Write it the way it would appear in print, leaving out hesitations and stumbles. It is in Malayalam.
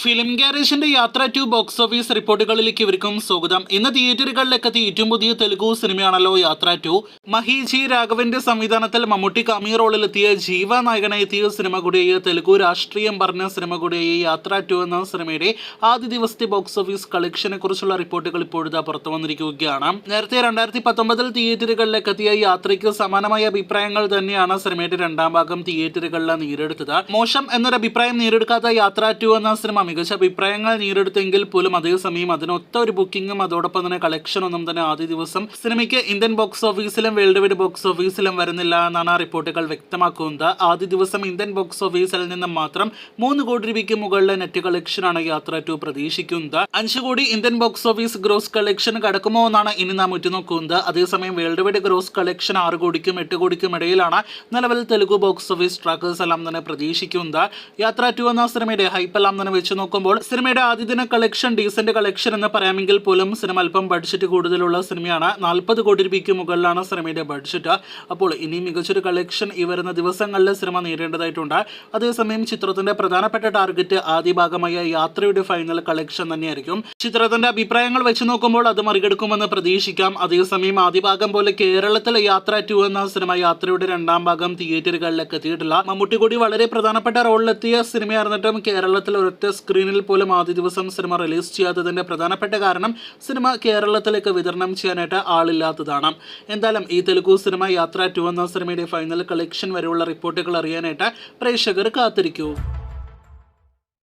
ഫിലിം ഗാരേജിന്റെ യാത്ര ടു ബോക്സ് ഓഫീസ് റിപ്പോർട്ടുകളിലേക്ക് ഇവർക്കും സ്വാഗതം. ഇന്ന് തിയേറ്ററുകളിലെത്തി ഏറ്റവും പുതിയ തെലുഗു സിനിമയാണല്ലോ യാത്ര ടു. മഹി ജി രാഘവന്റെ സംവിധാനത്തിൽ മമ്മൂട്ടി കാമിയ റോളിലെത്തിയ ജീവ നായകനെത്തിയ സിനിമ കൂടിയായ തെലുഗു രാഷ്ട്രീയം പറഞ്ഞ സിനിമ കൂടിയായ യാത്ര ടു എന്ന സിനിമയുടെ ആദ്യ ദിവസത്തെ ബോക്സ് ഓഫീസ് കളക്ഷനെ കുറിച്ചുള്ള റിപ്പോർട്ടുകൾ ഇപ്പോഴത്തെ പുറത്തു വന്നിരിക്കുകയാണ്. നേരത്തെ 2019 തിയേറ്ററുകളിലേക്ക് എത്തിയ യാത്രയ്ക്ക് സമാനമായ അഭിപ്രായങ്ങൾ തന്നെയാണ് സിനിമയുടെ രണ്ടാം ഭാഗം തിയേറ്ററുകളിൽ നേടിയെടുത്തത്. മോശം എന്നൊരു അഭിപ്രായം നേടിയെടുക്കാത്ത യാത്ര ടു എന്ന സിനിമ മികച്ച അഭിപ്രായങ്ങൾ നേടിയെടുത്തെങ്കിൽ പോലും അതേസമയം അതിനൊത്ത ഒരു ബുക്കിംഗും അതോടൊപ്പം തന്നെ കളക്ഷൻ ഒന്നും തന്നെ ആദ്യ ദിവസം സിനിമയ്ക്ക് ഇന്ത്യൻ ബോക്സ് ഓഫീസിലും വേൾഡ് വൈഡ് ബോക്സ് ഓഫീസിലും വരുന്നില്ല എന്നാണ് റിപ്പോർട്ടുകൾ വ്യക്തമാക്കുന്നത്. ആദ്യ ദിവസം ഇന്ത്യൻ ബോക്സ് ഓഫീസിൽ നിന്ന് മാത്രം 3 കോടി രൂപയ്ക്ക് മുകളിലെ നെറ്റ് കളക്ഷനാണ് യാത്ര ടു പ്രതീക്ഷിക്കുന്നത്. 5 crore Indian box office gross collection കടക്കുമോ എന്നാണ് ഇനി നാം ഉറ്റുനോക്കുന്നത്. അതേസമയം വേൾഡ് വൈഡ് ഗ്രോസ് കളക്ഷൻ 6 കോടിക്കും 8 കോടിക്കും ഇടയിലാണ് നിലവിൽ തെലുഗു ബോക്സ് ഓഫീസ് ട്രാക്കേഴ്സ് എല്ലാം തന്നെ പ്രതീക്ഷിക്കുന്നത്. യാത്ര ടു എന്ന സിനിമയുടെ ഹൈപ്പ് എല്ലാം തന്നെ വെച്ച് നോക്കുമ്പോൾ സിനിമയുടെ ആദ്യ ദിന കളക്ഷൻ ഡീസന്റ് കളക്ഷൻ എന്ന് പറയാമെങ്കിൽ പോലും സിനിമ അല്പം ബഡ്ജറ്റ് കൂടുതലുള്ള സിനിമയാണ്. 40 കോടി രൂപയ്ക്ക് മുകളിലാണ് സിനിമയുടെ ബഡ്ജറ്റ്. അപ്പോൾ ഇനി മികച്ചൊരു കളക്ഷൻ ഈ വരുന്ന ദിവസങ്ങളിൽ സിനിമ നേടേണ്ടതായിട്ടുണ്ട്. അതേസമയം ചിത്രത്തിന്റെ പ്രധാനപ്പെട്ട ടാർഗറ്റ് ആദ്യ ഭാഗമായ യാത്രയുടെ ഫൈനൽ കളക്ഷൻ തന്നെയായിരിക്കും. ചിത്രത്തിന്റെ അഭിപ്രായങ്ങൾ വെച്ച് നോക്കുമ്പോൾ അത് മറികടക്കുമെന്ന് പ്രതീക്ഷിക്കാം. അതേസമയം ആദ്യ ഭാഗം പോലെ കേരളത്തിലെ യാത്ര ടു എന്ന സിനിമ യാത്രയുടെ രണ്ടാം ഭാഗം തിയേറ്ററുകളിലേക്ക് എത്തിയിട്ടില്ല. മമ്മൂട്ടി കൂടി വളരെ പ്രധാനപ്പെട്ട റോളിലെത്തിയ സിനിമയായിരുന്നിട്ടും കേരളത്തിൽ ഒരൊറ്റ സ്ക്രീനിൽ പോലും ആദ്യ ദിവസം സിനിമ റിലീസ് ചെയ്യാത്തതിന്റെ പ്രധാനപ്പെട്ട കാരണം സിനിമ കേരളത്തിലേക്ക് വിതരണം ചെയ്യാനായിട്ട് ആളില്ലാത്തതാണ്. എന്തായാലും ഈ തെലുഗു സിനിമ യാത്ര ടു എന്ന സിനിമയുടെ ഫൈനൽ കളക്ഷൻ വരെയുള്ള റിപ്പോർട്ടുകൾ അറിയാനായിട്ട് പ്രേക്ഷകർ കാത്തിരിക്കൂ.